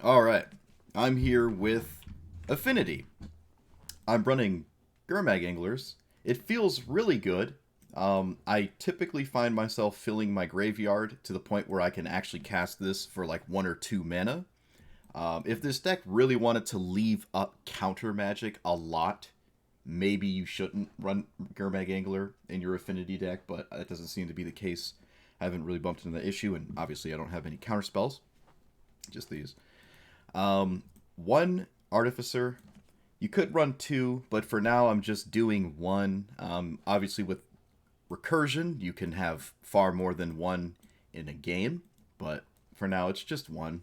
All right, I'm here with Affinity. I'm running Gurmag Anglers. It feels really good. I typically find myself filling my graveyard to the point where I can actually cast this for like 1 or 2 mana. If this deck really wanted to leave up counter magic a lot, maybe you shouldn't run Gurmag Angler in your Affinity deck, but that doesn't seem to be the case. I haven't really bumped into that issue, and obviously I don't have any counter spells, just these. One Artificer. You could run two, but for now I'm just doing one. Obviously, with recursion, you can have far more than one in a game, but for now it's just one.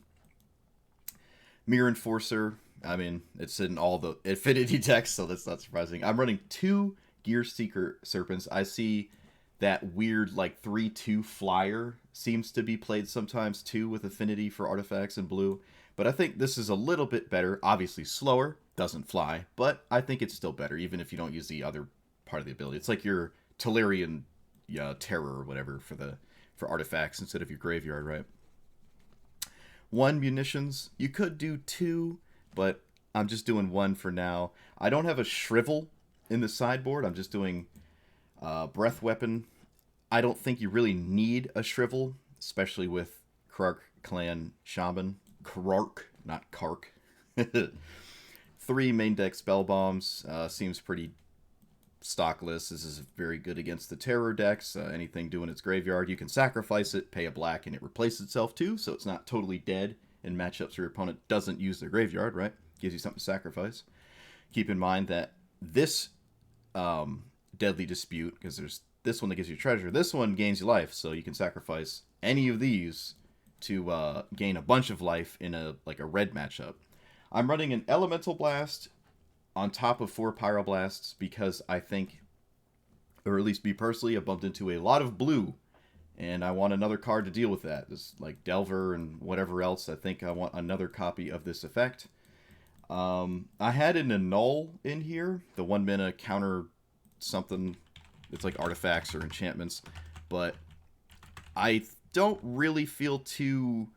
Mirror Enforcer. I mean, it's in all the Affinity decks, so that's not surprising. I'm running two Gear Seeker Serpents. I see that weird, like, 3/2 flyer seems to be played sometimes too with Affinity for artifacts in blue. But I think this is a little bit better. Obviously, slower, doesn't fly, but I think it's still better, even if you don't use the other part of the ability. It's like your Tolarian Terror or whatever for artifacts instead of your graveyard, right? One munitions. You could do two, but I'm just doing one for now. I don't have a shrivel in the sideboard. I'm just doing breath weapon. I don't think you really need a shrivel, especially with Krark Clan Shaman. Krark, not Kark. Three main deck spell bombs. Seems pretty stockless. This is very good against the terror decks. Anything doing its graveyard, you can sacrifice it, pay a black, and it replaces itself too, so it's not totally dead in matchups where your opponent doesn't use their graveyard, right? Gives you something to sacrifice. Keep in mind that this deadly dispute, because there's this one that gives you treasure, this one gains you life, so you can sacrifice any of these to gain a bunch of life in a red matchup. I'm running an elemental blast on top of four pyroblasts because I think, or at least me personally, I bumped into a lot of blue, and I want another card to deal with that. This like Delver and whatever else. I think I want another copy of this effect. I had an annul in here, the 1 mana counter something. It's like artifacts or enchantments, but I don't really feel too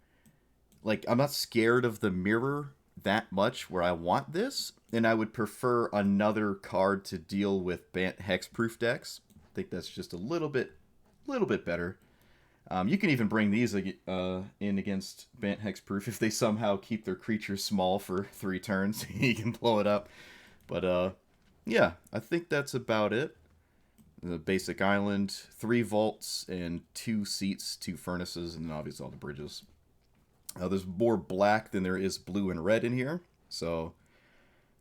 like I'm not scared of the mirror that much where I want this, and I would prefer another card to deal with Bant hexproof decks. I think that's just a little bit better. You can even bring these in against Bant hexproof if they somehow keep their creatures small for 3 turns. You can blow it up. But yeah, I think that's about it. The basic island, 3 vaults, and 2 seats, 2 furnaces, and then obviously all the bridges. There's more black than there is blue and red in here, so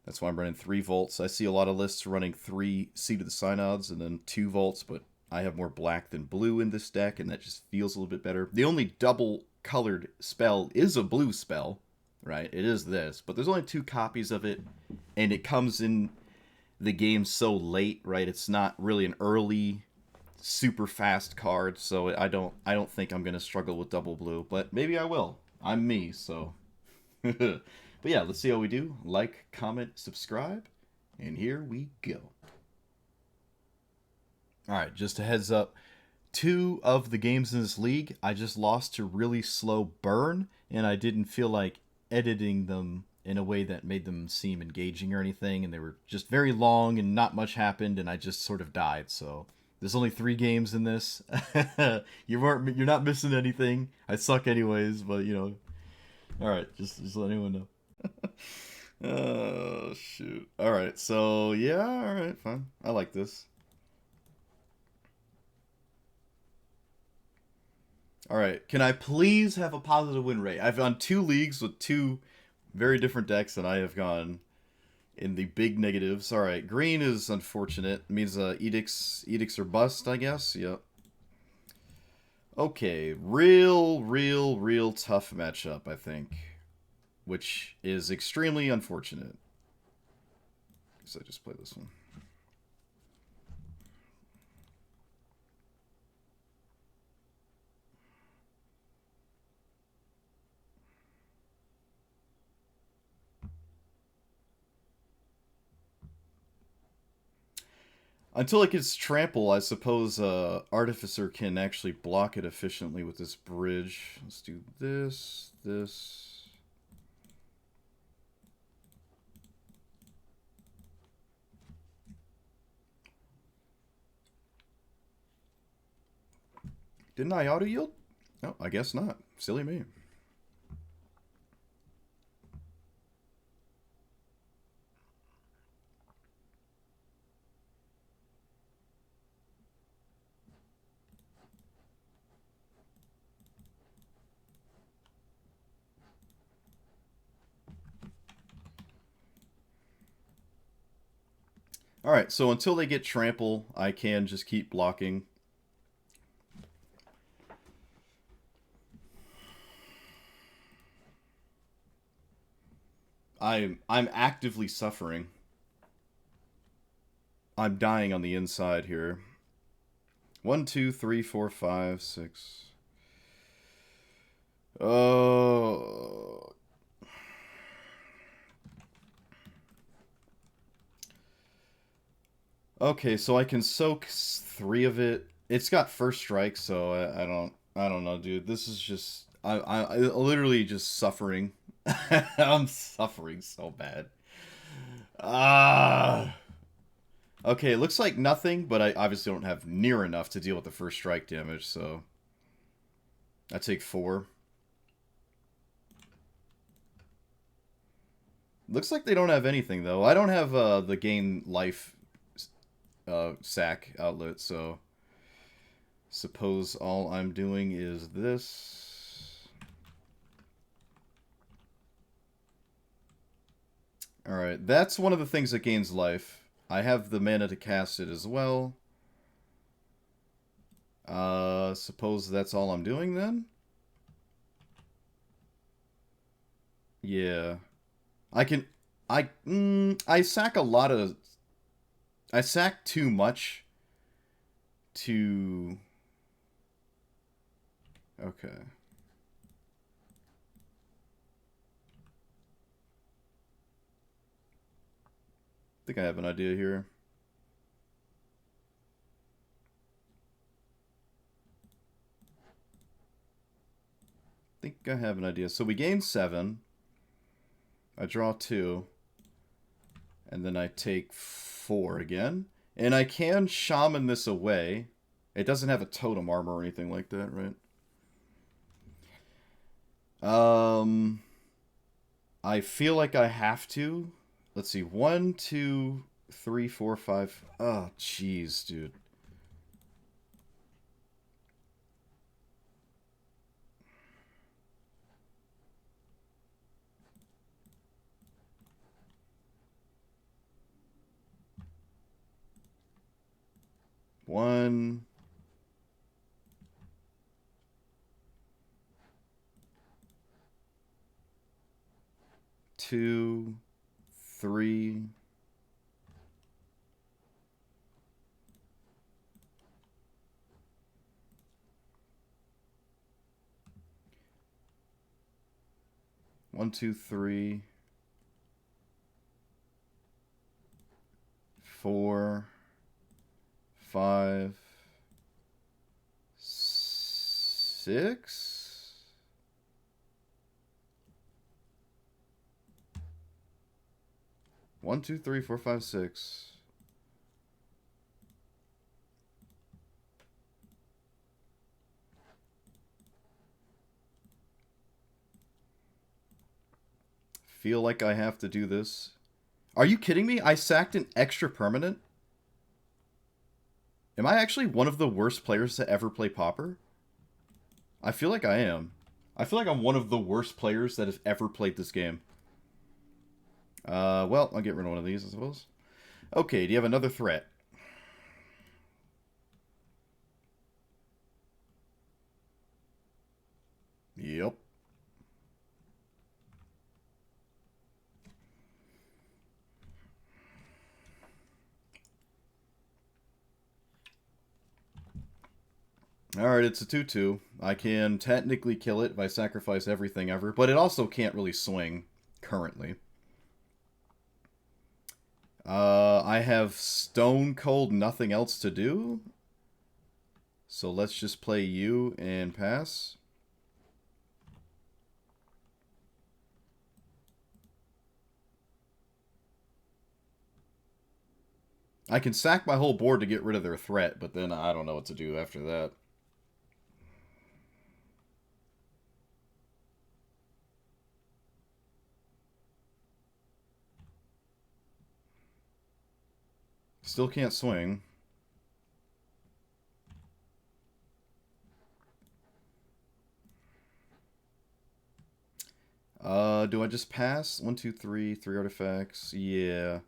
that's why I'm running 3 vaults. I see a lot of lists running 3 Seat of the Synods and then 2 vaults, but I have more black than blue in this deck, and that just feels a little bit better. The only double colored spell is a blue spell, right? It is this, but there's only 2 copies of it, and it comes in the game so late, right? It's not really an early super fast card, so I don't think I'm gonna struggle with double blue, but maybe I will. I'm me, so. But yeah, let's see how we do. Like, comment, subscribe, and here we go. All right, just a heads up. 2 of the games in this league, I just lost to really slow burn, and I didn't feel like editing them in a way that made them seem engaging or anything, and they were just very long and not much happened, and I just sort of died. So there's only 3 games in this. You're not missing anything. I suck anyways, but you know. All right, just let anyone know. Oh shoot! All right, so yeah, all right, fine. I like this. All right, can I please have a positive win rate? I've done 2 leagues with 2 very different decks, and I have gone in the big negatives. All right, green is unfortunate. It means edicts are bust, I guess. Yep. Okay, real tough matchup, I think, which is extremely unfortunate. So I just play this one. Until it gets trample, I suppose Artificer can actually block it efficiently with this bridge. Let's do this, this. Didn't I auto-yield? No, I guess not. Silly me. Alright, so until they get trample, I can just keep blocking. I'm actively suffering. I'm dying on the inside here. 1, 2, 3, 4, 5, 6. Oh. Okay, so I can soak 3 of it. It's got first strike, so I don't know, dude. This is just I literally just suffering. I'm suffering so bad. Ah. Okay, it looks like nothing, but I obviously don't have near enough to deal with the first strike damage, so I take 4. Looks like they don't have anything though. I don't have the gain life sack outlet, so suppose all I'm doing is this. Alright, that's one of the things that gains life. I have the mana to cast it as well. Suppose that's all I'm doing then? Yeah. I sack a lot of... I sack too much to... Okay. I think I have an idea here. I think I have an idea. So we gain 7. I draw 2. And then I take 4 again. And I can shaman this away. It doesn't have a totem armor or anything like that, right? I feel like I have to. Let's see. 1, 2, 3, 4, 5. Oh, jeez, dude. One. 2, 3. One, two, 3, 4, 5, 6. 1, 2, 3, 4, 5, 6. Feel like I have to do this. Are you kidding me? I sacked an extra permanent? Am I actually one of the worst players to ever play Pauper? I feel like I am. I feel like I'm one of the worst players that have ever played this game. Well, I'll get rid of one of these, I suppose. Okay, do you have another threat? Yep. Alright, it's a 2-2. I can technically kill it if I sacrifice everything ever, but it also can't really swing currently. I have stone cold nothing else to do. So let's just play you and pass. I can sack my whole board to get rid of their threat, but then I don't know what to do after that. Still can't swing. Do I just pass? 1, 2, 3, 3 artifacts. Yeah.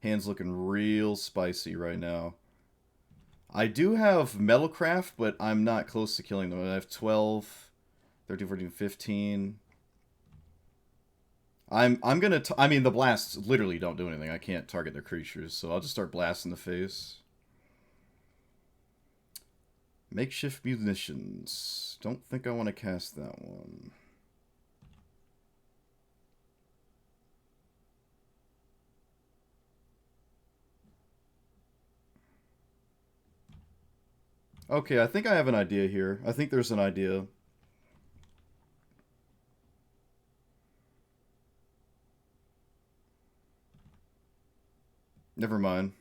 Hand's looking real spicy right now. I do have Metalcraft, but I'm not close to killing them. I have 12, 13, 14, 15. I'm gonna. I mean, the blasts literally don't do anything. I can't target their creatures, so I'll just start blasting the face. Makeshift munitions. Don't think I want to cast that one. Okay, I think I have an idea here. I think there's an idea. Never mind.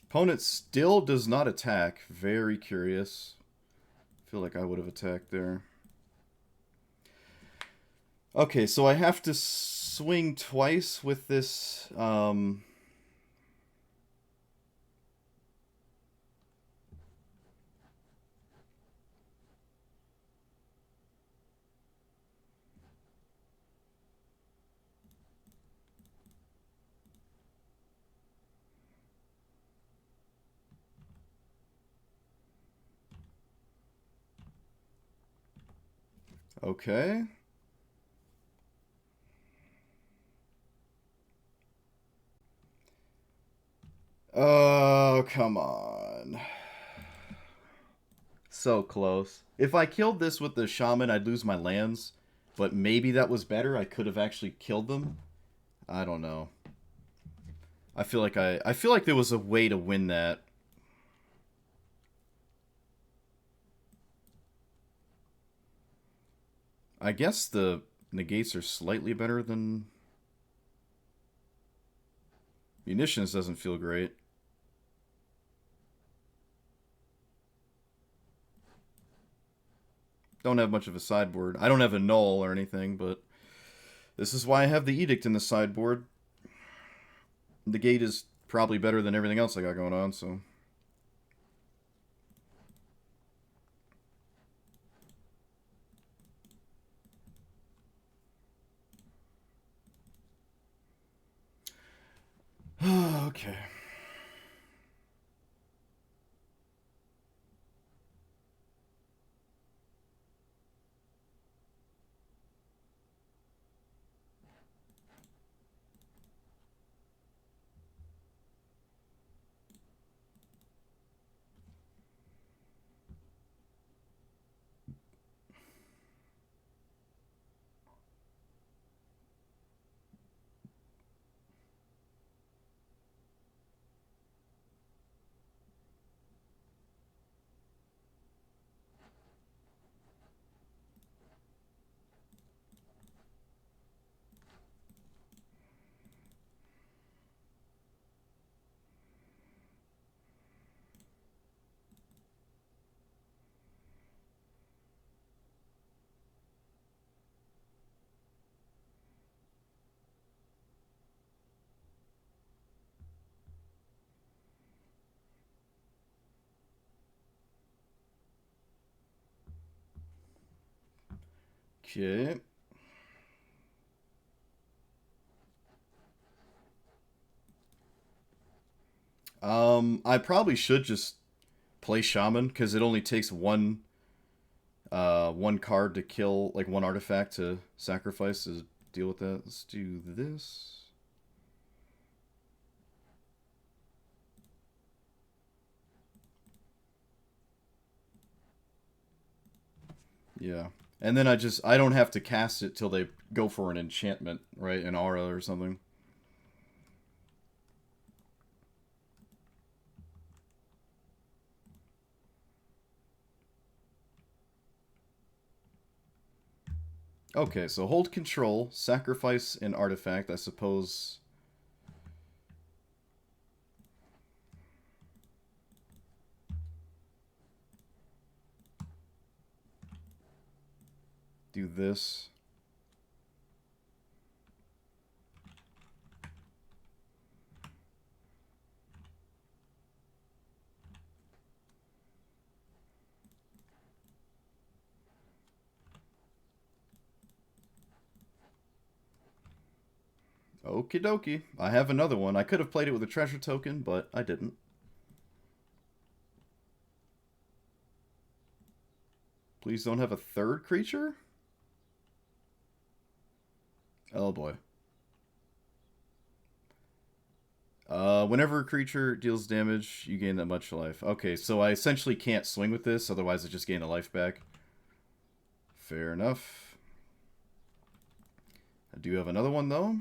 Opponent still does not attack. Very curious. I feel like I would have attacked there. Okay, so I have to swing twice with this. Okay. Oh, come on. So close. If I killed this with the shaman, I'd lose my lands. But maybe that was better. I could have actually killed them. I don't know. I feel like there was a way to win that. I guess the negates are slightly better than munitions. Doesn't feel great. Don't have much of a sideboard. I don't have a null or anything, but this is why I have the edict in the sideboard. The gate is probably better than everything else I got going on, so. Okay. Okay. I probably should just play Shaman, because it only takes one card to kill, like one artifact to sacrifice to deal with that. Let's do this. Yeah. And then I don't have to cast it till they go for an enchantment, right? An aura or something. Okay, so hold control, sacrifice an artifact, I suppose. Do this. Okie dokie. I have another one. I could have played it with a treasure token, but I didn't. Please don't have a third creature? Oh boy. Whenever a creature deals damage, you gain that much life. Okay, so I essentially can't swing with this, otherwise I just gain a life back. Fair enough. I do have another one, though.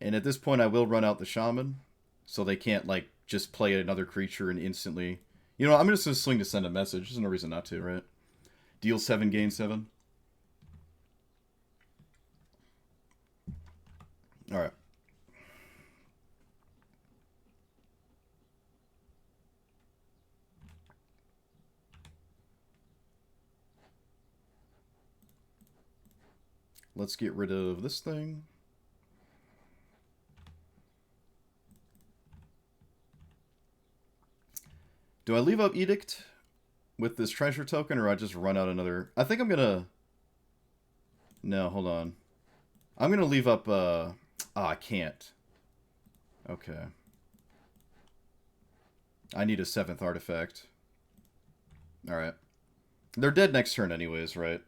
And at this point, I will run out the Shaman, so they can't, like, just play another creature and instantly... You know, I'm just going to swing to send a message. There's no reason not to, right? Deal 7, gain 7. Alright. Let's get rid of this thing. Do I leave up Edict with this treasure token, or I just run out another... I think I'm gonna... No, hold on. I'm gonna leave up, Oh, I can't. Okay. I need a 7th artifact. Alright. They're dead next turn anyways, right?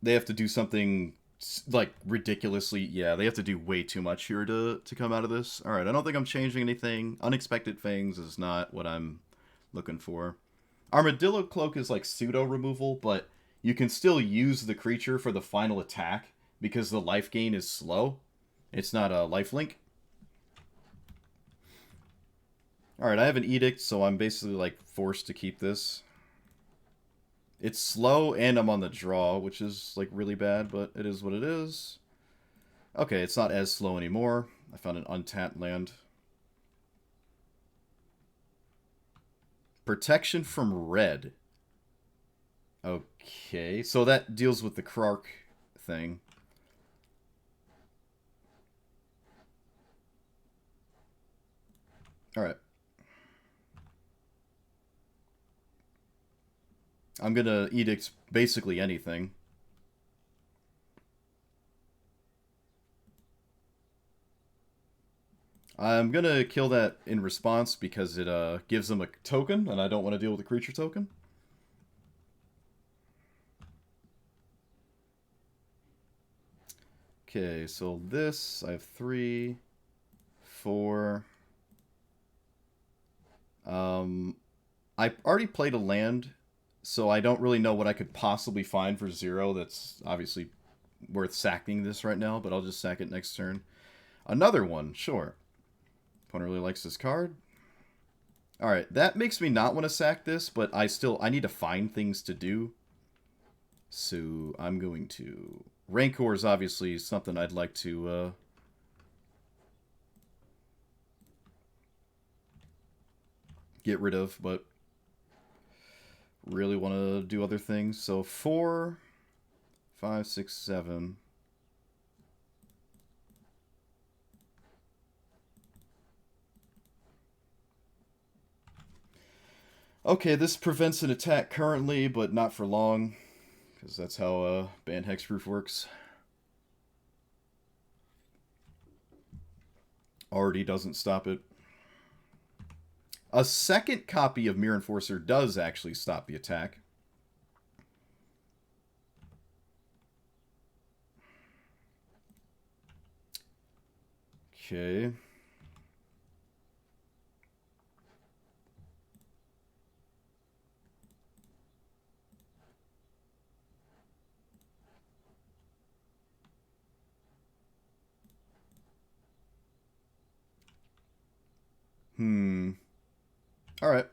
They have to do something, like, ridiculously... Yeah, they have to do way too much here to come out of this. Alright, I don't think I'm changing anything. Unexpected Fangs is not what I'm looking for. Armadillo Cloak is like pseudo removal, but you can still use the creature for the final attack because the life gain is slow. It's not a life link. Alright, I have an Edict, so I'm basically like forced to keep this. It's slow and I'm on the draw, which is like really bad, but it is what it is. Okay, it's not as slow anymore. I found an untapped land. Protection from red. Okay, so that deals with the Krark thing. Alright. I'm gonna Edict basically anything. I'm gonna kill that in response because it gives them a token, and I don't want to deal with a creature token. Okay, so this, I have 3, 4. I already played a land, so I don't really know what I could possibly find for 0 that's obviously worth sacking this right now, but I'll just sack it next turn. Another one, sure. Opponent really likes this card. Alright, that makes me not want to sack this, but I need to find things to do. So I'm going to... Rancor is obviously something I'd like to get rid of, but really want to do other things. So 4, 5, 6, 7. Okay, this prevents an attack currently, but not for long, because that's how Banned Hexproof works. Already doesn't stop it. A second copy of Mirror Enforcer does actually stop the attack. Okay. Alright.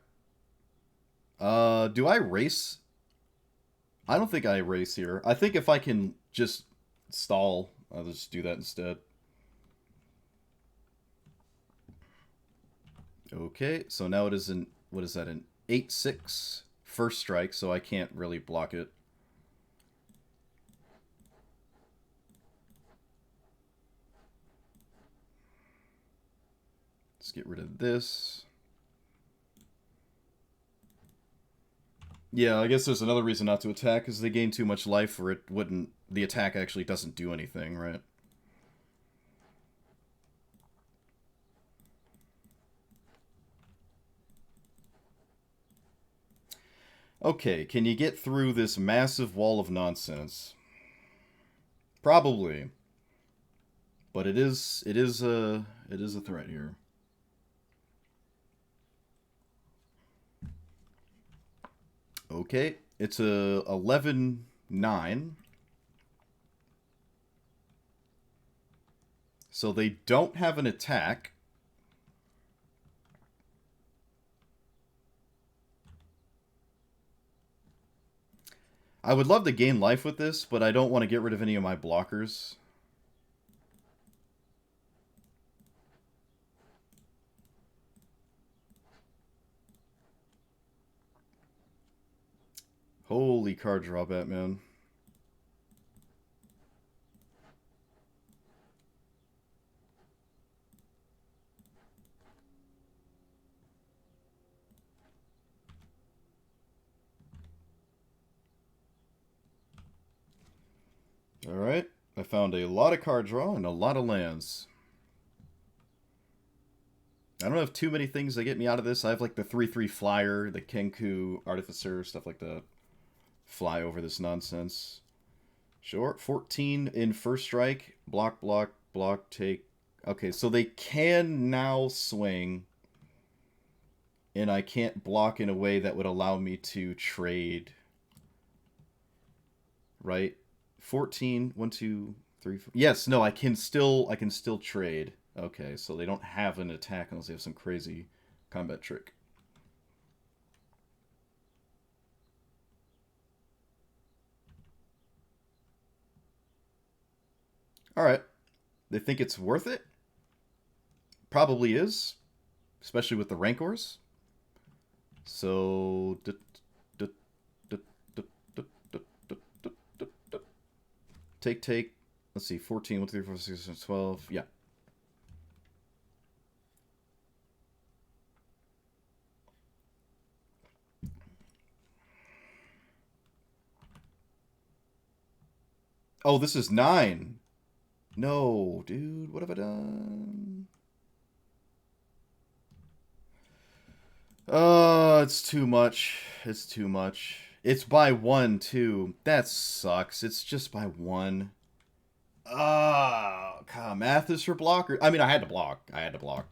Do I race? I don't think I erase here. I think if I can just stall, I'll just do that instead. Okay, so now it is an, what is that, an 8/6 first strike, so I can't really block it. Let's get rid of this. Yeah, I guess there's another reason not to attack, is they gain too much life, or it wouldn't, the attack actually doesn't do anything, right? Okay, can you get through this massive wall of nonsense? Probably. But it is a threat here. Okay, it's a 11/9. So they don't have an attack. I would love to gain life with this, but I don't want to get rid of any of my blockers. Holy card draw, Batman. Alright, I found a lot of card draw and a lot of lands. I don't have too many things that get me out of this. I have like the 3/3 flyer, the Kenku Artificer, stuff like that. Fly over this nonsense. Sure, 14 in first strike. Block, block, block, take. Okay, so they can now swing, and I can't block in a way that would allow me to trade. Right? 14, 1, 2, 3, 4. Yes, no, I can still trade. Okay, so they don't have an attack unless they have some crazy combat trick. Alright. They think it's worth it? Probably is. Especially with the Rancors. So take, take. Let's see, 14, 1, 2, 3, 4, 6, 7, 12. Yeah. Oh, this is 9. No, dude, what have I done? It's too much. It's too much. It's by 1, too. That sucks. It's just by 1. God, math is for blocker. I mean, I had to block. I had to block.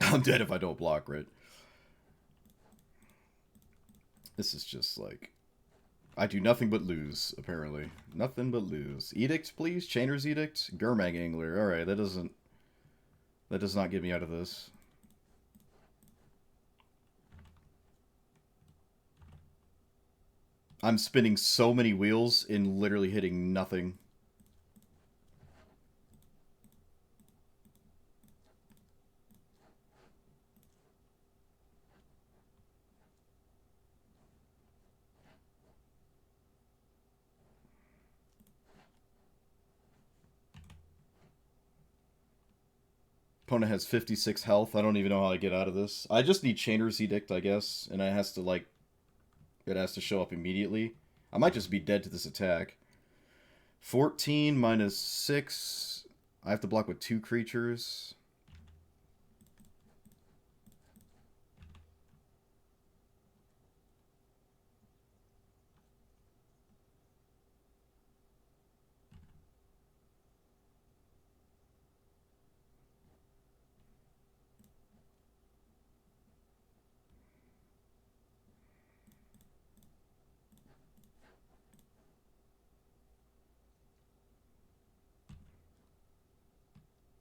I'm dead if I don't block, right? This is just like... I do nothing but lose, apparently. Nothing but lose. Edict, please? Chainer's Edict? Gurmag Angler. Alright, that doesn't... That does not get me out of this. I'm spinning so many wheels and literally hitting nothing. Opponent has 56 health. I don't even know how I get out of this. I just need Chainer's Edict, I guess, and it has to, like... It has to show up immediately. I might just be dead to this attack. 14 minus 6. I have to block with 2 creatures.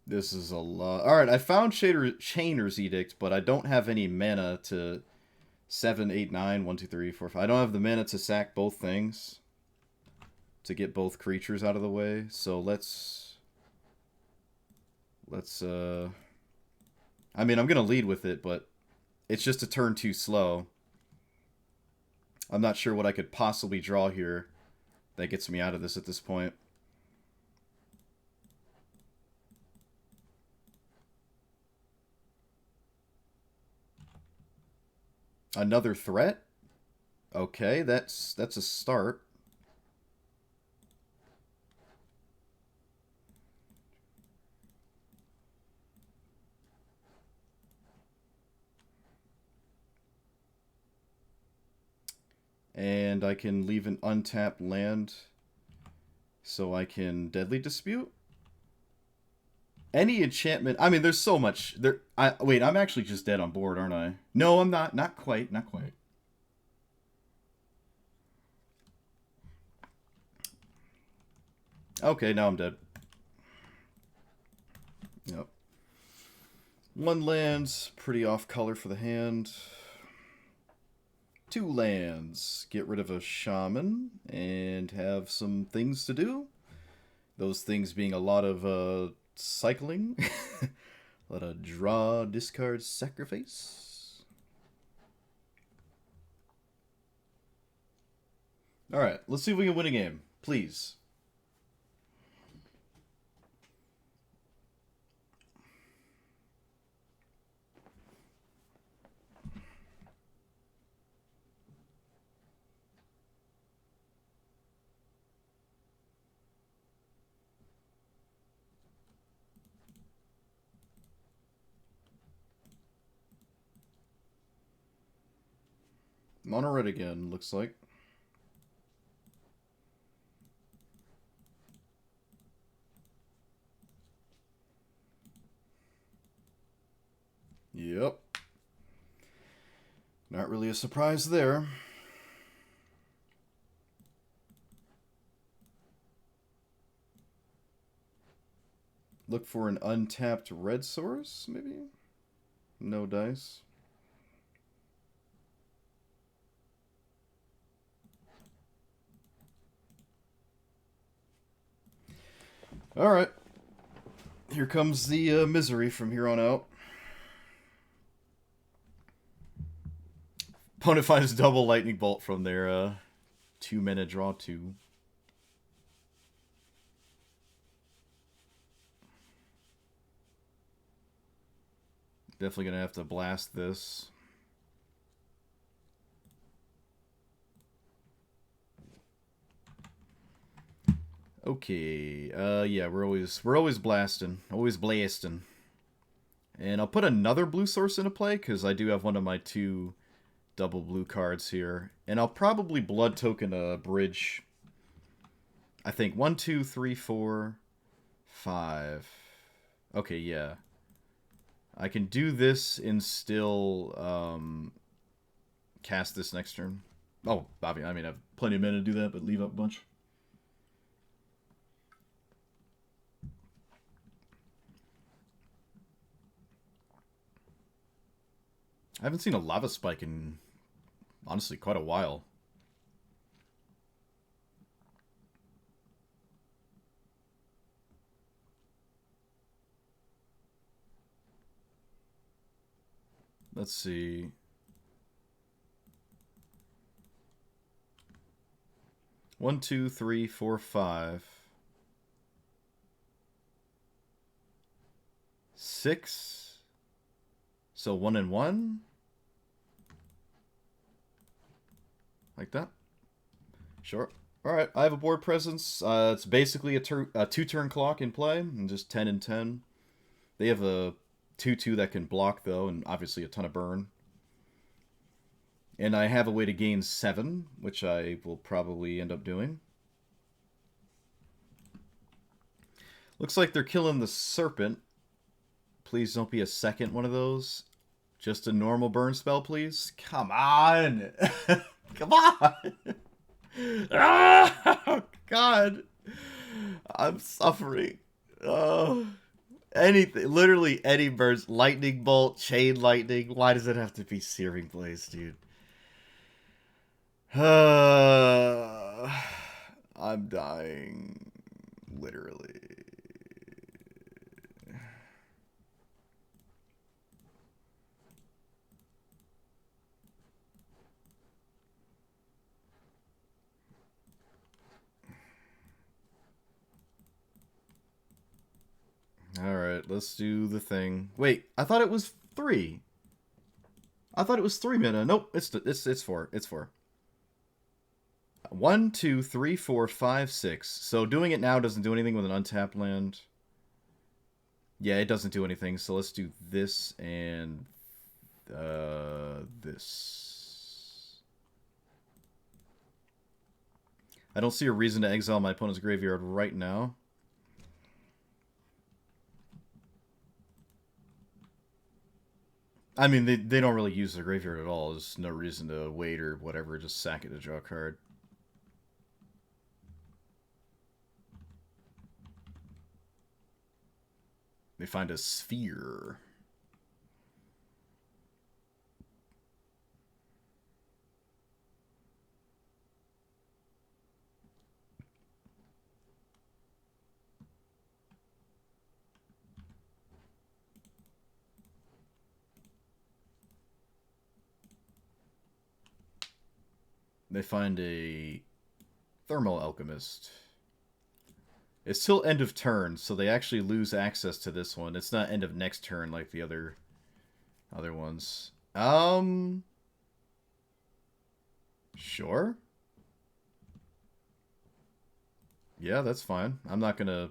This is a lot. Alright, I found Chainer's Edict, but I don't have any mana to 7, 8, 9. 1, 2, 3, 4, 5. I don't have the mana to sack both things to get both creatures out of the way. So let's I mean, I'm going to lead with it, but it's just a turn too slow. I'm not sure what I could possibly draw here that gets me out of this at this point. Another threat? Okay, that's a start. And I can leave an untapped land so I can Deadly Dispute. Any enchantment. I mean, there's so much. Wait, I'm actually just dead on board, aren't I? No, I'm not. Not quite. Not quite. Okay, now I'm dead. Yep. One land's pretty off color for the hand. Two lands. Get rid of a shaman and have some things to do. Those things being a lot of cycling. A lot of draw, discard, sacrifice. Alright, let's see if we can win a game. Please. Mono red again, looks like. Yep. Not really a surprise there. Look for an untapped red source, maybe? No dice. Alright. Here comes the misery from here on out. Opponent finds double lightning bolt from their 2-mana draw 2. Definitely gonna have to blast this. Okay, yeah, we're always blasting, always blasting. And I'll put another blue source into play because I do have one of my 2 double blue cards here, and I'll probably blood token a bridge. I think 1, 2, 3, 4, 5. Okay, yeah. I can do this and still cast this next turn. Oh, Bobby, I mean, I have plenty of mana to do that, but leave up a bunch. I haven't seen a lava spike in, honestly, quite a while. Let's see. One, two, three, four, 5. 6. So 1 and 1. Like that. Sure. Alright, I have a board presence. It's basically a 2-turn clock in play, and just 10 and 10. They have a 2/2 that can block, though, and obviously a ton of burn. And I have a way to gain 7, which I will probably end up doing. Looks like they're killing the Serpent. Please don't be a second one of those. Just a normal burn spell, please. Come on! Come on! Ah, God! I'm suffering. Anything, literally any burns. Lightning bolt, chain lightning. Why does it have to be Searing Blaze, dude? I'm dying. Literally. Alright, let's do the thing. Wait, I thought it was 3. I thought it was 3 mana. Nope, it's 4. It's 4. 1, 2, 3, 4, 5, 6. So doing it now doesn't do anything with an untapped land. Yeah, it doesn't do anything. So let's do this and this. I don't see a reason to exile my opponent's graveyard right now. I mean, they don't really use their graveyard at all. There's no reason to wait or whatever. Just sack it to draw a card. They find a sphere. They find a Thermal Alchemist. It's still end of turn, so they actually lose access to this one. It's not end of next turn like the other ones. Sure. Yeah, that's fine. I'm not gonna...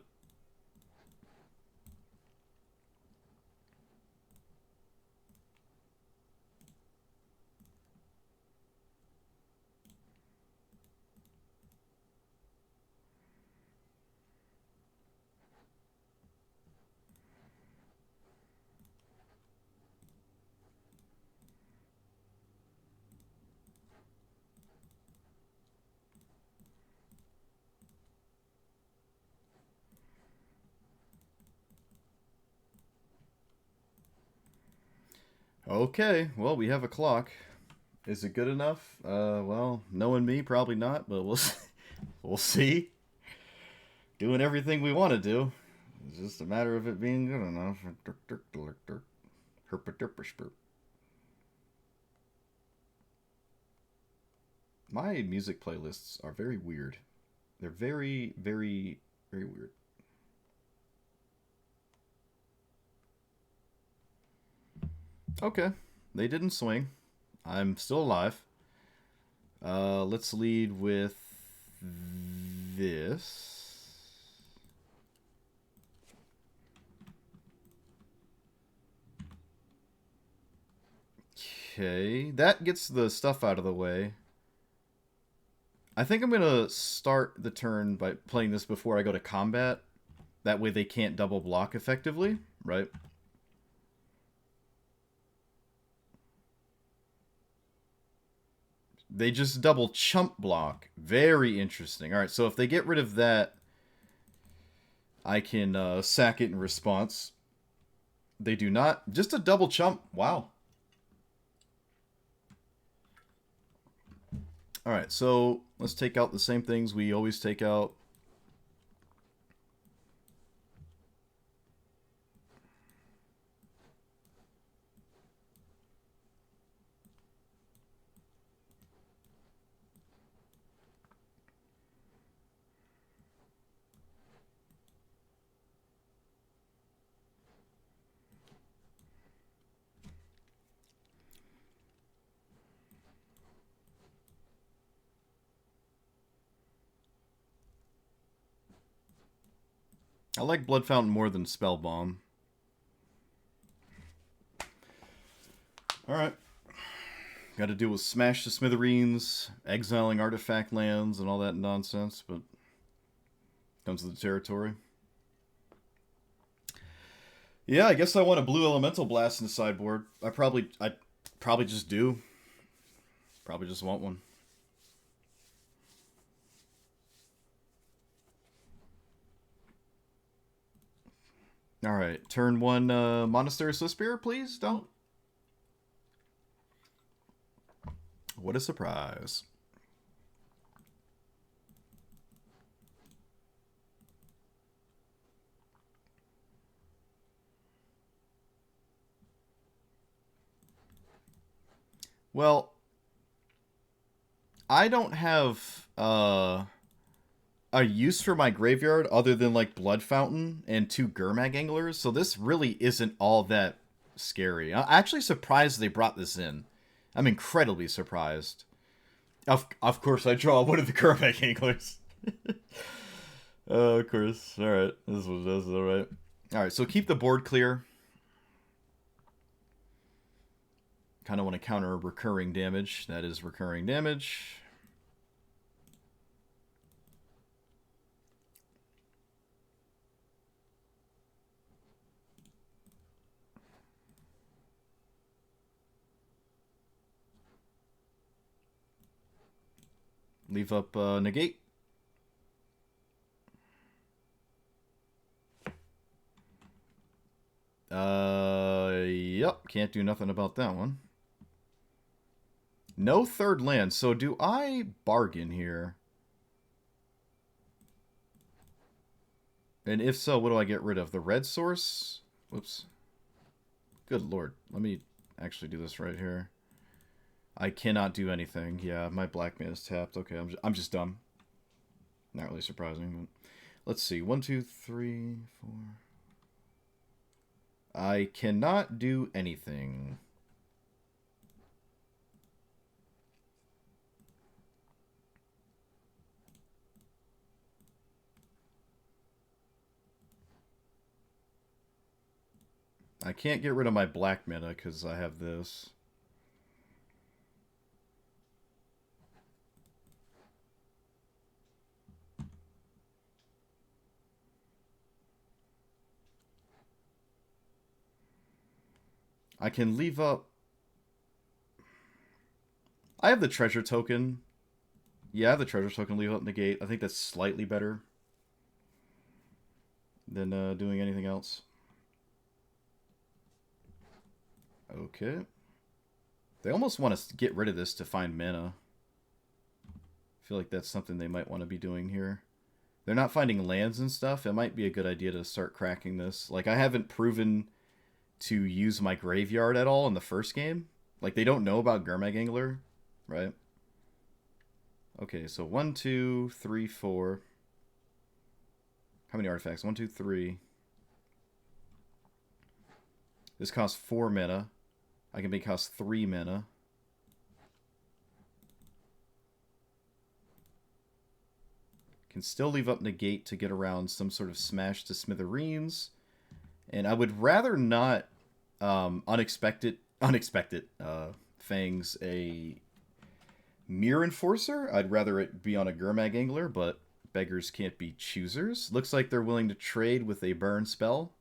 Okay, well, we have a clock. Is it good enough? Well, knowing me, probably not, but we'll see. Doing everything we want to do. It's just a matter of it being good enough. My music playlists are very weird. They're very, very, very weird. Okay, they didn't swing. I'm still alive. Let's lead with this. Okay, that gets the stuff out of the way. I think I'm going to start the turn by playing this before I go to combat. That way they can't double block effectively, right? They just double chump block. Very interesting. Alright, so if they get rid of that, I can sack it in response. They do not. Just a double chump. Wow. Alright, so let's take out the same things we always take out. I like Blood Fountain more than Spell Bomb. Alright. Got to deal with Smash to Smithereens, exiling artifact lands, and all that nonsense, but comes with the territory. Yeah, I guess I want a blue elemental blast in the sideboard. I probably just do. Probably just want one. Alright, turn 1 Monastery Swiftspear, please, don't. What a surprise. Well, I don't have a use for my graveyard other than like Blood Fountain and 2 Gurmag Anglers, so this really isn't all that scary. I'm actually surprised they brought this in. I'm incredibly surprised. Of course, I draw one of the Gurmag Anglers. Of course. Alright, this is what it is, alright. Alright, so keep the board clear. Kind of want to counter recurring damage. That is recurring damage. Leave up negate. Yep, can't do nothing about that one. No third land, so do I bargain here? And if so, what do I get rid of? The red source? Whoops. Good lord. Let me actually do this right here. I cannot do anything. Yeah, my black man is tapped. Okay, I'm just dumb. Not really surprising, but let's see. 1, 2, 3, 4. I cannot do anything. I can't get rid of my black mana because I have this. I can leave up... I have the treasure token. Yeah, I have the treasure token, leave up negate. I think that's slightly better than doing anything else. Okay. They almost want to get rid of this to find mana. I feel like that's something they might want to be doing here. They're not finding lands and stuff. It might be a good idea to start cracking this. Like, I haven't proven to use my graveyard at all in the first game. Like, they don't know about Gurmag Angler, right? Okay, so 1, 2, 3, 4. How many artifacts? 1, 2, 3. This costs 4 mana. I can make it cost 3 mana. Can still leave up negate to get around some sort of smash to smithereens. And I would rather not unexpected Fangs a Mirror Enforcer. I'd rather it be on a Gurmag Angler, but beggars can't be choosers. Looks like they're willing to trade with a burn spell.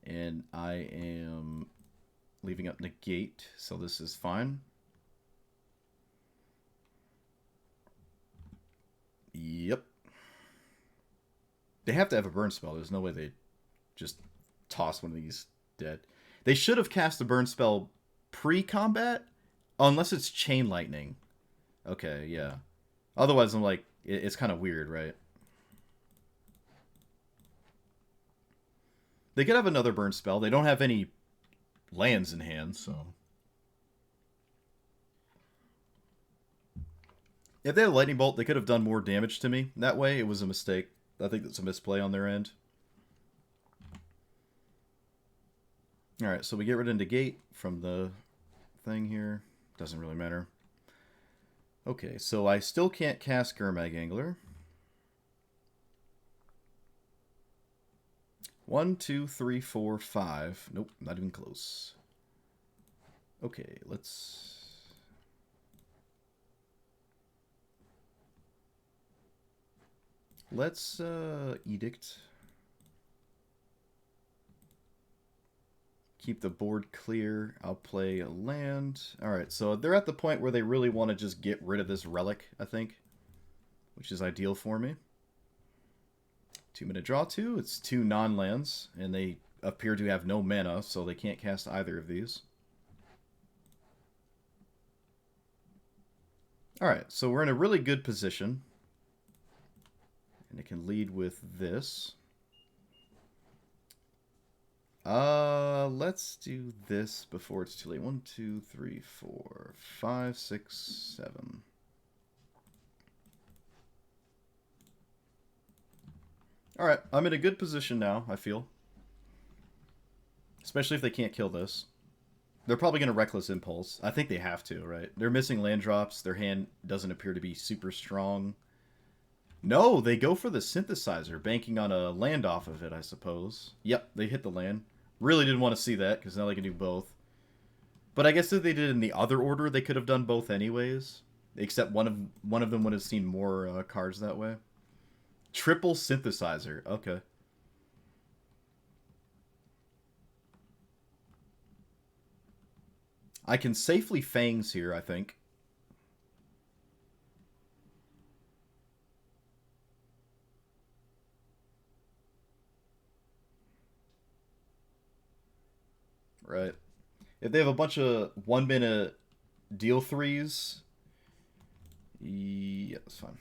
And I am leaving up negate, so this is fine. Yep. They have to have a burn spell. There's no way they just toss one of these dead. They should have cast a burn spell pre-combat, unless it's Chain Lightning. Okay, yeah. Otherwise, I'm like, it's kind of weird, right? They could have another burn spell. They don't have any lands in hand, so... If they had a lightning bolt, they could have done more damage to me. That way, it was a mistake. I think that's a misplay on their end. Alright, so we get rid of negate from the thing here. Doesn't really matter. Okay, so I still can't cast Gurmag Angler. 1, 2, 3, 4, 5. Nope, not even close. Okay, let's... Let's edict. Keep the board clear. I'll play a land. Alright, so they're at the point where they really want to just get rid of this relic, I think. Which is ideal for me. 2-minute draw 2. It's 2 non-lands. And they appear to have no mana, so they can't cast either of these. Alright, so we're in a really good position. And it can lead with this. Let's do this before it's too late. 1, 2, 3, 4, 5, 6, 7. Alright, I'm in a good position now, I feel. Especially if they can't kill this. They're probably going to Reckless Impulse. I think they have to, right? They're missing land drops. Their hand doesn't appear to be super strong. No, they go for the Synthesizer, banking on a land off of it, I suppose. Yep, they hit the land. Really didn't want to see that, because now they can do both. But I guess if they did it in the other order, they could have done both anyways. Except one of them would have seen more cards that way. Triple Synthesizer. Okay. I can safely Fangs here, I think. Right. If they have a bunch of 1-mana deal 3s, yeah, that's fine.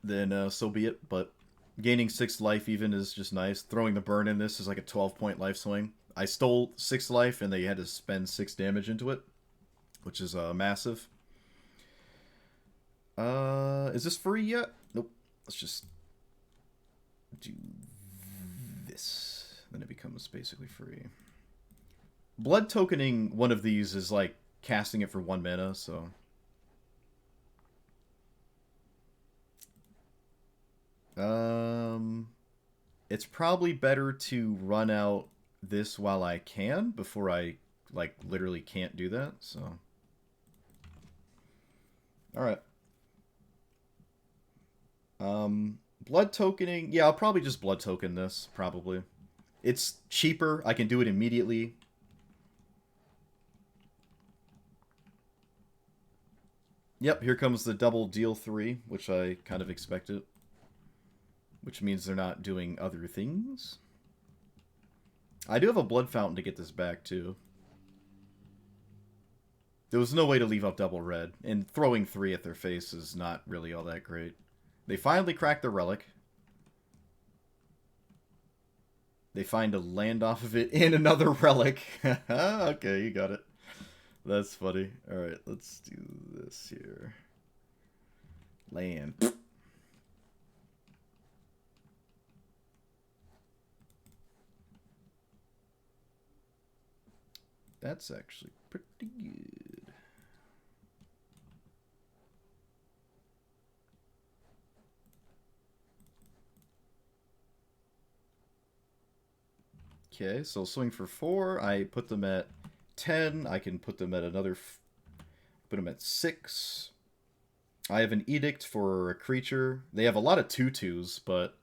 Then so be it, but gaining 6 life even is just nice. Throwing the burn in this is like a 12-point life swing. I stole 6 life and they had to spend 6 damage into it, which is massive. Is this free yet? Nope. Let's just do this. Then it becomes basically free. Blood tokening one of these is like casting it for 1 mana, so... It's probably better to run out this while I can before I, like, literally can't do that, so... Alright. Blood tokening... Yeah, I'll probably just blood token this, probably. It's cheaper. I can do it immediately. Yep, here comes the double deal 3, which I kind of expected. Which means they're not doing other things. I do have a blood fountain to get this back, too. There was no way to leave out double red, and throwing 3 at their face is not really all that great. They finally crack the relic. They find a land off of it and another relic. Okay, you got it. That's funny. Alright, let's do this here. Land. That's actually pretty good. Okay, so swing for 4. I put them at 10. I can put them at another... put them at 6. I have an Edict for a creature. They have a lot of 2/2s, but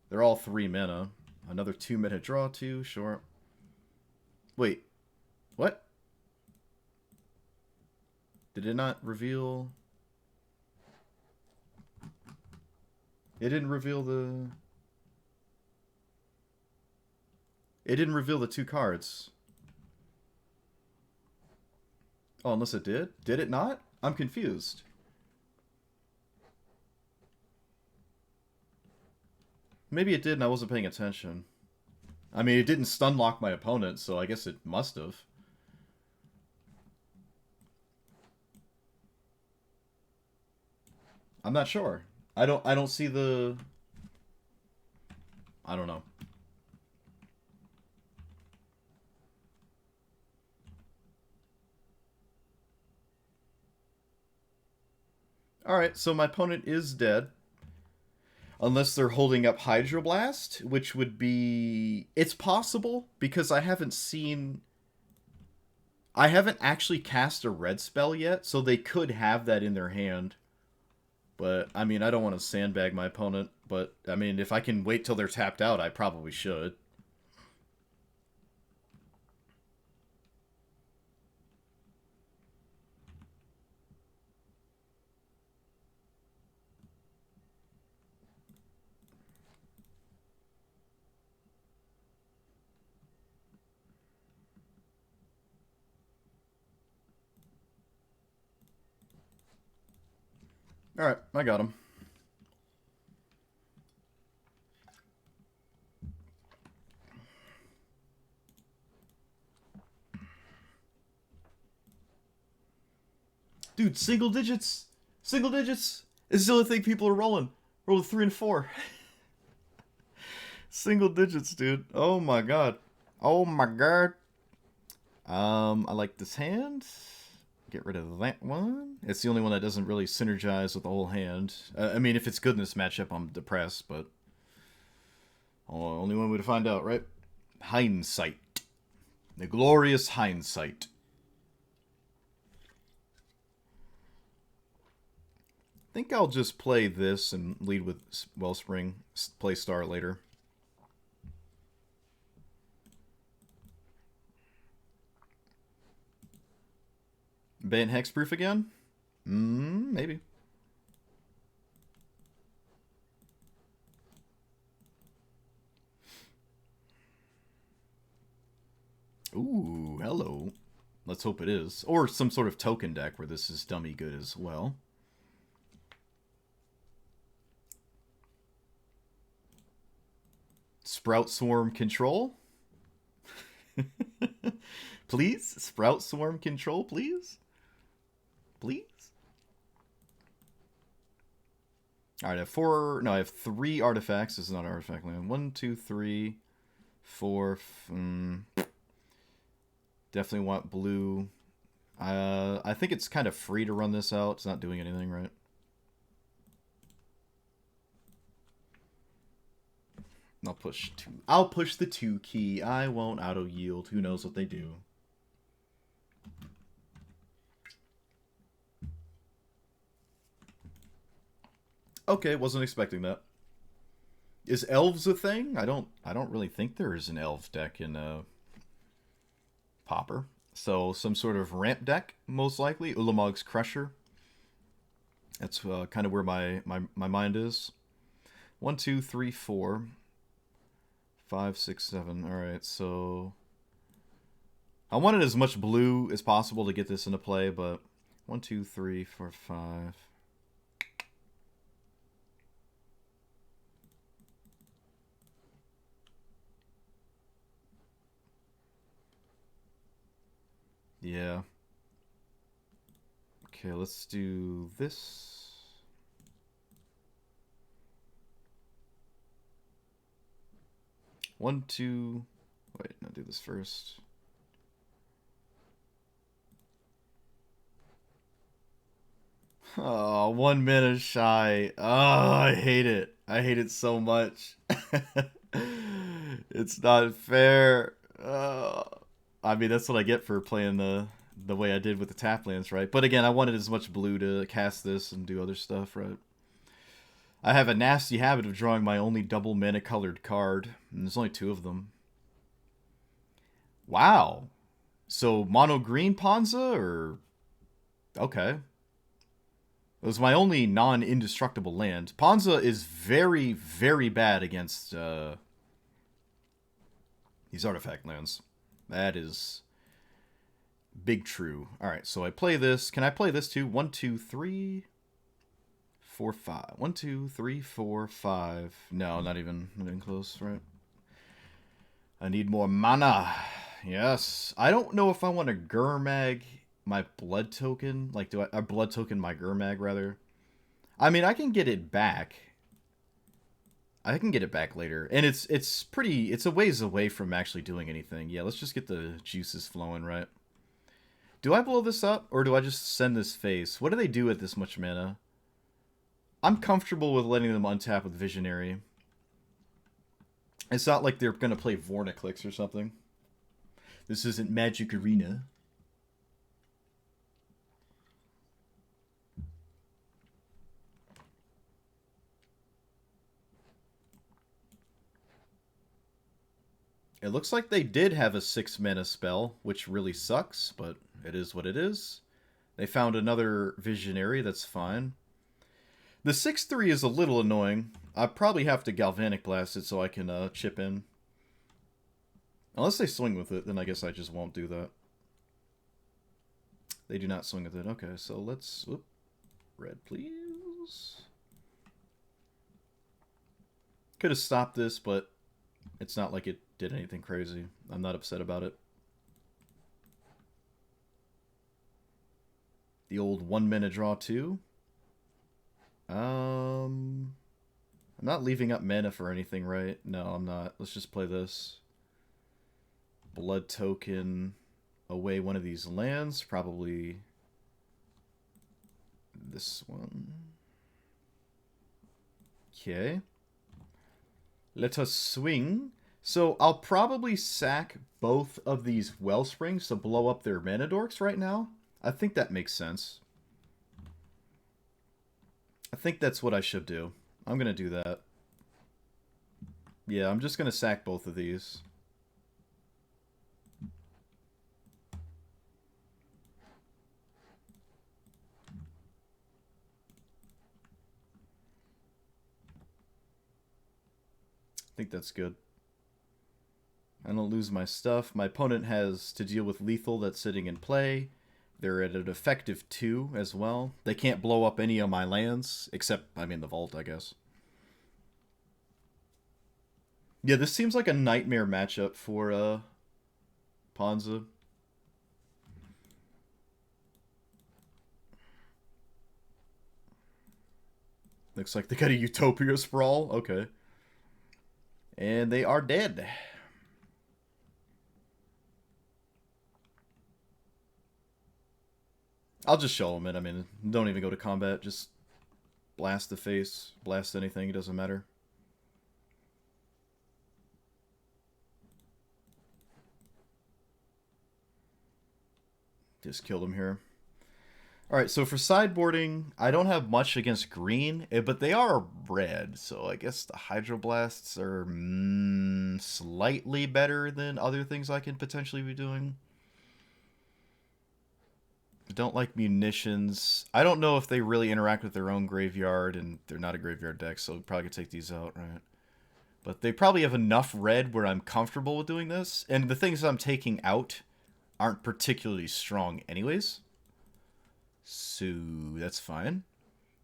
they're all 3 mana. Another 2-mana draw 2, sure. Wait. What? Did it not reveal... It didn't reveal the... It didn't reveal the 2 cards. Oh, unless it did? Did it not? I'm confused. Maybe it did and I wasn't paying attention. I mean, it didn't stun lock my opponent, so I guess it must have. I'm not sure. I don't see the... I don't know. Alright, so my opponent is dead. Unless they're holding up Hydroblast, which would be... It's possible, because I haven't seen... I haven't actually cast a red spell yet, so they could have that in their hand. But, I mean, I don't want to sandbag my opponent, but, I mean, if I can wait till they're tapped out, I probably should. Alright, I got him. Dude, single digits! Single digits! It's the only thing people are rolling. Rolling 3 and 4. Single digits, dude. Oh my god. Oh my god. I like this hand. Get rid of that one. It's the only one that doesn't really synergize with the whole hand. I mean, if it's good in this matchup, I'm depressed, but... only one way to find out, right? Hindsight. The glorious hindsight. I think I'll just play this and lead with Wellspring. Play Star later. Ban Hexproof again? Maybe. Ooh, hello. Let's hope it is. Or some sort of token deck where this is dummy good as well. Sprout Swarm Control? Please? Sprout Swarm Control, please? Please? Alright, I have four... No, I have 3 artifacts. This is not artifact land. 1, 2, 3, 4... Definitely want blue. I think it's kind of free to run this out. It's not doing anything, right? I'll push 2. I'll push the 2 key. I won't auto yield. Who knows what they do? Okay, wasn't expecting that. Is elves a thing? I don't really think there is an elf deck in Pauper. So some sort of ramp deck, most likely. Ulamog's Crusher. That's kind of where my mind is. 1, 2, 3, 4, 5, 6, 7. All right, so I wanted as much blue as possible to get this into play, but 1, 2, 3, 4, 5. Yeah. Okay, let's do this. One, two... Wait, no, do this first. Oh, 1 minute shy. Oh, I hate it. I hate it so much. It's not fair. I mean, that's what I get for playing the way I did with the tap lands, right? But again, I wanted as much blue to cast this and do other stuff, right? I have a nasty habit of drawing my only double mana colored card, and there's only 2 of them. Wow. So mono green Ponza, or... Okay. It was my only non-indestructible land. Ponza is very, very bad against these artifact lands. That is big true. Alright, so I play this. Can I play this too? 1, 2, 3, 4, 5. 1, 2, 3, 4, 5. No, not even close, right? I need more mana. Yes. I don't know if I want to Gurmag my blood token. Like, do I blood token my Gurmag, rather? I mean, I can get it back. I can get it back later. And it's a ways away from actually doing anything. Yeah, let's just get the juices flowing, right? Do I blow this up, or do I just send this face? What do they do at this much mana? I'm comfortable with letting them untap with Visionary. It's not like they're going to play Vorniclix or something. This isn't Magic Arena. It looks like they did have a 6 mana spell, which really sucks, but it is what it is. They found another Visionary, that's fine. The 6/3 is a little annoying. I probably have to Galvanic Blast it so I can chip in. Unless they swing with it, then I guess I just won't do that. They do not swing with it. Okay, so let's... Whoop, red, please. Could have stopped this, but it's not like it did anything crazy. I'm not upset about it. The old 1 mana draw 2. I'm not leaving up mana for anything, right? No, I'm not. Let's just play this. Blood token away one of these lands. Probably this one. Okay. Let us swing. So I'll probably sack both of these Wellsprings to blow up their mana dorks right now. I think that makes sense. I think that's what I should do. I'm going to do that. Yeah, I'm just going to sack both of these. I think that's good. I don't lose my stuff. My opponent has to deal with lethal that's sitting in play. They're at an effective 2 as well. They can't blow up any of my lands, except, I mean, the vault, I guess. Yeah, this seems like a nightmare matchup for Ponza. Looks like they got a Utopia Sprawl. Okay. And they are dead. I'll just show them it. I mean, don't even go to combat. Just blast the face, blast anything. It doesn't matter. Just killed him here. Alright, so for sideboarding, I don't have much against green, but they are red, so I guess the Hydroblasts are slightly better than other things I can potentially be doing. I don't like munitions. I don't know if they really interact with their own graveyard, and they're not a graveyard deck, so we probably could take these out, right? But they probably have enough red where I'm comfortable with doing this, and the things I'm taking out aren't particularly strong anyways. So, that's fine.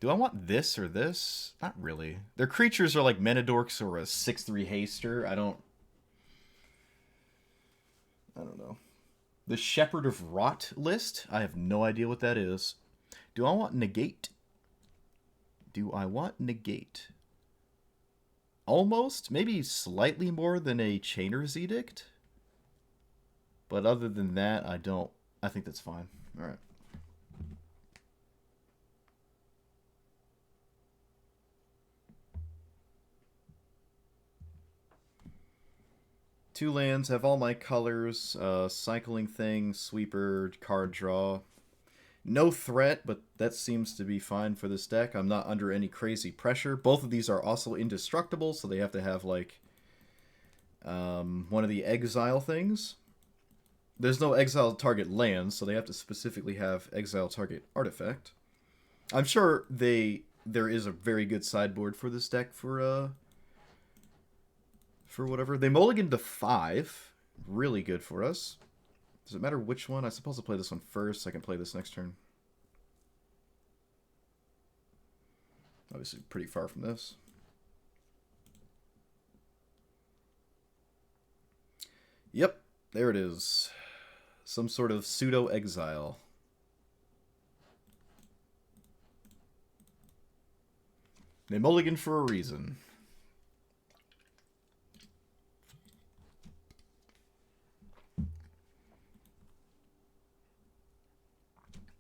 Do I want this or this? Not really. Their creatures are like Menadorks or a 6/3 Haster. I don't know. The Shepherd of Rot list? I have no idea what that is. Do I want Negate? Do I want Negate? Almost. Maybe slightly more than a Chainer's Edict. But other than that, I don't. I think that's fine. Alright. Two lands, have all my colors, cycling thing, sweeper, card draw. No threat, but that seems to be fine for this deck. I'm not under any crazy pressure. Both of these are also indestructible, so they have to have, like, one of the exile things. There's no exile target lands, so they have to specifically have exile target artifact. I'm sure there is a very good sideboard for this deck for whatever. They mulliganed to 5. Really good for us. Does it matter which one? I suppose I'll play this one first. I can play this next turn. Obviously pretty far from this. Yep, there it is. Some sort of pseudo-exile. They mulligan for a reason.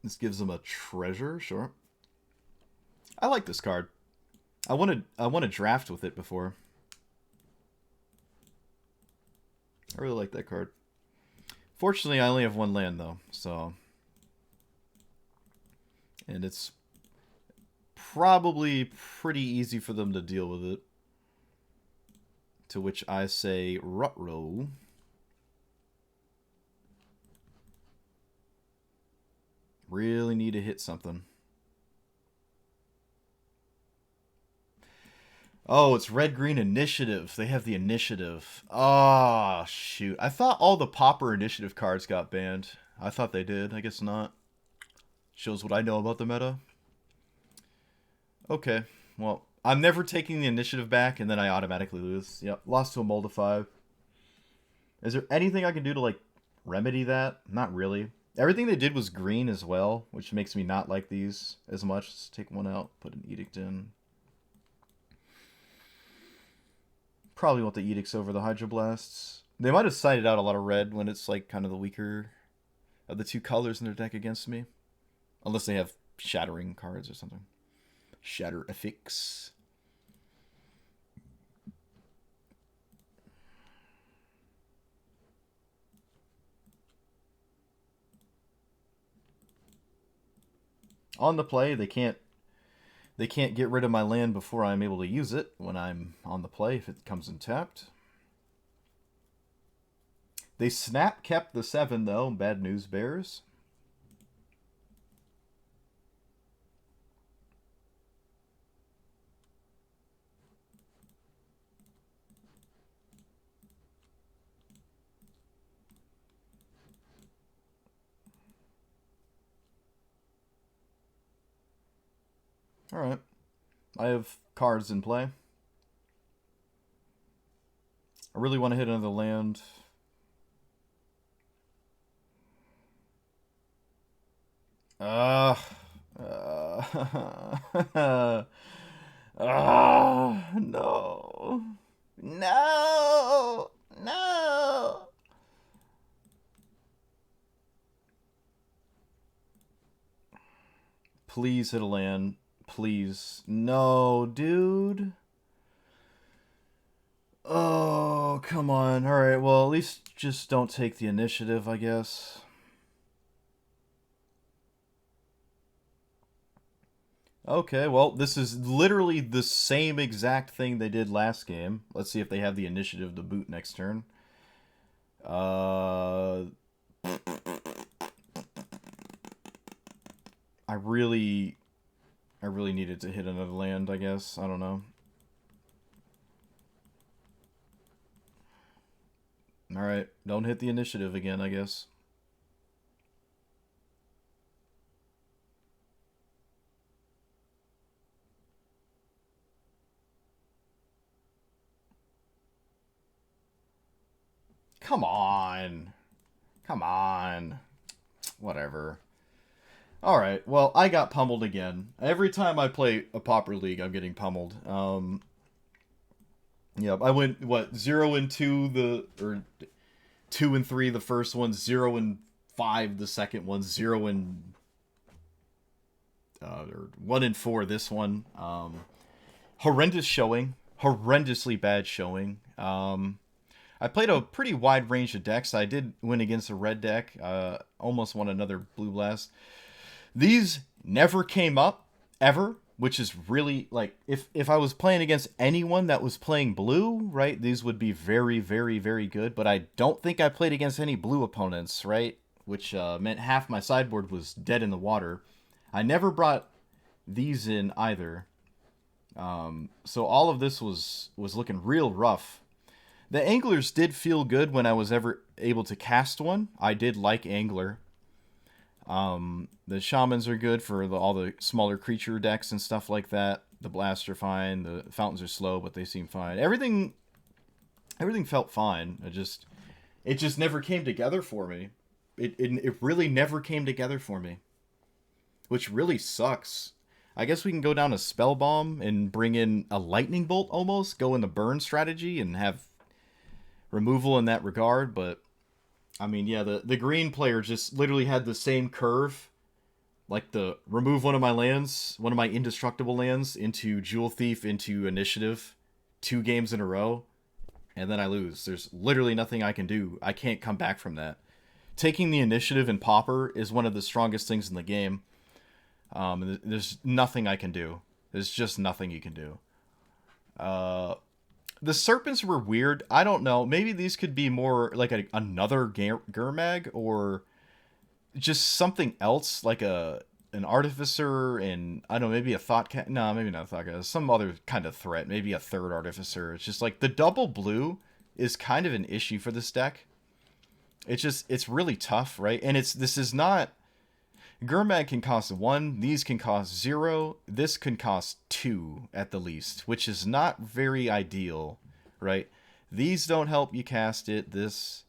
This gives them a treasure, sure. I like this card. I want to draft with it before. I really like that card. Fortunately, I only have one land though, so, and it's probably pretty easy for them to deal with it. To which I say, ruh-roh. Really need to hit something. Oh, it's red-green initiative. They have the initiative. Ah, oh, shoot. I thought all the Pauper initiative cards got banned. I thought they did. I guess not. Shows what I know about the meta. Okay. Well, I'm never taking the initiative back, and then I automatically lose. Yep. Lost to a Mold of 5. Is there anything I can do to, like, remedy that? Not really. Everything they did was green as well, which makes me not like these as much. Let's take one out, put an edict in. Probably want the edicts over the hydroblasts. They might have sided out a lot of red when it's like kind of the weaker of the two colors in their deck against me. Unless they have shattering cards or something. Shatter affix. On the play, they can't get rid of my land before I'm able to use it when I'm on the play if it comes in tapped. They snap kept the 7 though. Bad news bears. Alright. I have cards in play. I really want to hit another land. Uh, no. No. No. Please hit a land. Please. No, dude. Oh, come on. Alright, well, at least just don't take the initiative, I guess. Okay, well, this is literally the same exact thing they did last game. Let's see if they have the initiative to boot next turn. I really needed to hit another land, I guess. I don't know. Alright, don't hit the initiative again, I guess. Come on. Come on. Whatever. Alright, well, I got pummeled again. Every time I play a Pauper League, I'm getting pummeled. Yep, I went, what, 0-2 or 2-3 the first one, 0-5 the second one, 1-4 this one. Horrendous showing. Horrendously bad showing. I played a pretty wide range of decks. I did win against a red deck. Almost won another blue blast. These never came up, ever, which is really, like, if I was playing against anyone that was playing blue, right, these would be very, very, very good, but I don't think I played against any blue opponents, right, which meant half my sideboard was dead in the water. I never brought these in either. So all of this was looking real rough. The Anglers did feel good when I was ever able to cast one. I did like Angler. The Shamans are good for all the smaller creature decks and stuff like that. The Blasts are fine. The Fountains are slow, but they seem fine. Everything felt fine. It just never came together for me. It really never came together for me, which really sucks. I guess we can go down a Spell Bomb and bring in a Lightning Bolt almost, go in the burn strategy and have removal in that regard, but I mean, yeah, the green player just literally had the same curve, like the remove one of my lands, one of my indestructible lands, into Jewel Thief, into Initiative, 2 games in a row, and then I lose. There's literally nothing I can do. I can't come back from that. Taking the initiative in Pauper is one of the strongest things in the game. There's nothing I can do. There's just nothing you can do. The Serpents were weird. I don't know. Maybe these could be more like another Gurmag, or just something else, like an Artificer, and I don't know, maybe a Thought Cat. No, maybe not a Thought Cat. Some other kind of threat. Maybe a third Artificer. It's just like the double blue is kind of an issue for this deck. It's really tough, right? And this is not... Gurmag can cost 1, these can cost 0, this can cost 2 at the least, which is not very ideal, right? These don't help you cast it, these,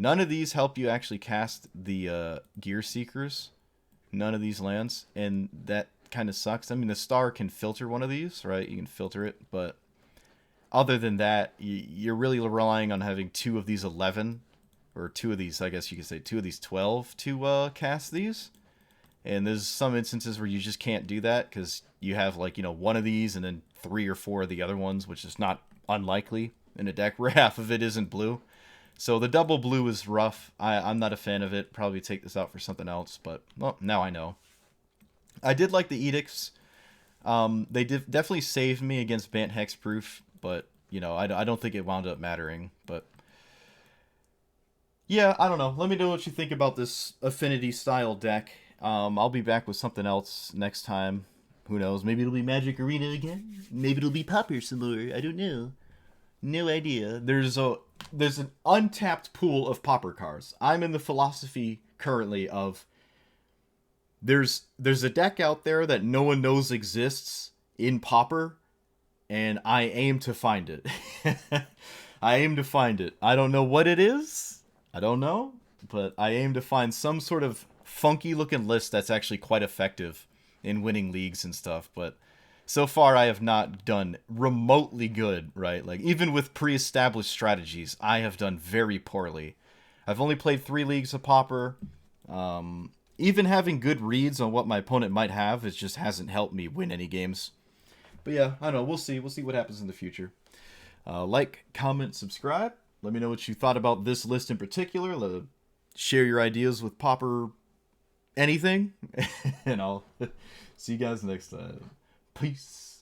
None of these help you actually cast the Gear Seekers. None of these lands, and that kind of sucks. I mean, the star can filter one of these, right? You can filter it, but other than that, you're really relying on having 2 of these 11, or 2 of these, I guess you could say 2 of these 12 to cast these. And there's some instances where you just can't do that because you have, like, you know, 1 of these and then 3 or 4 of the other ones, which is not unlikely in a deck where half of it isn't blue. So the double blue is rough. I'm not a fan of it. Probably take this out for something else, but, well, now I know. I did like the edicts. They definitely saved me against Bant Hexproof, but, you know, I don't think it wound up mattering. But, yeah, I don't know. Let me know what you think about this Affinity-style deck. I'll be back with something else next time. Who knows? Maybe it'll be Magic Arena again. Maybe it'll be Pauper some more. I don't know. No idea. There's an untapped pool of Pauper cards. I'm in the philosophy currently of there's a deck out there that no one knows exists in Pauper, and I aim to find it. I aim to find it. I don't know what it is. I don't know, but I aim to find some sort of funky looking list that's actually quite effective in winning leagues and stuff, but so far I have not done remotely good, right? Like, even with pre-established strategies, I have done very poorly. I've only played 3 leagues of Pauper. Even having good reads on what my opponent might have, it just hasn't helped me win any games. But yeah, I don't know. We'll see. We'll see what happens in the future. Like, comment, subscribe. Let me know what you thought about this list in particular. Share your ideas with Pauper anything. And I'll see you guys next time. Peace.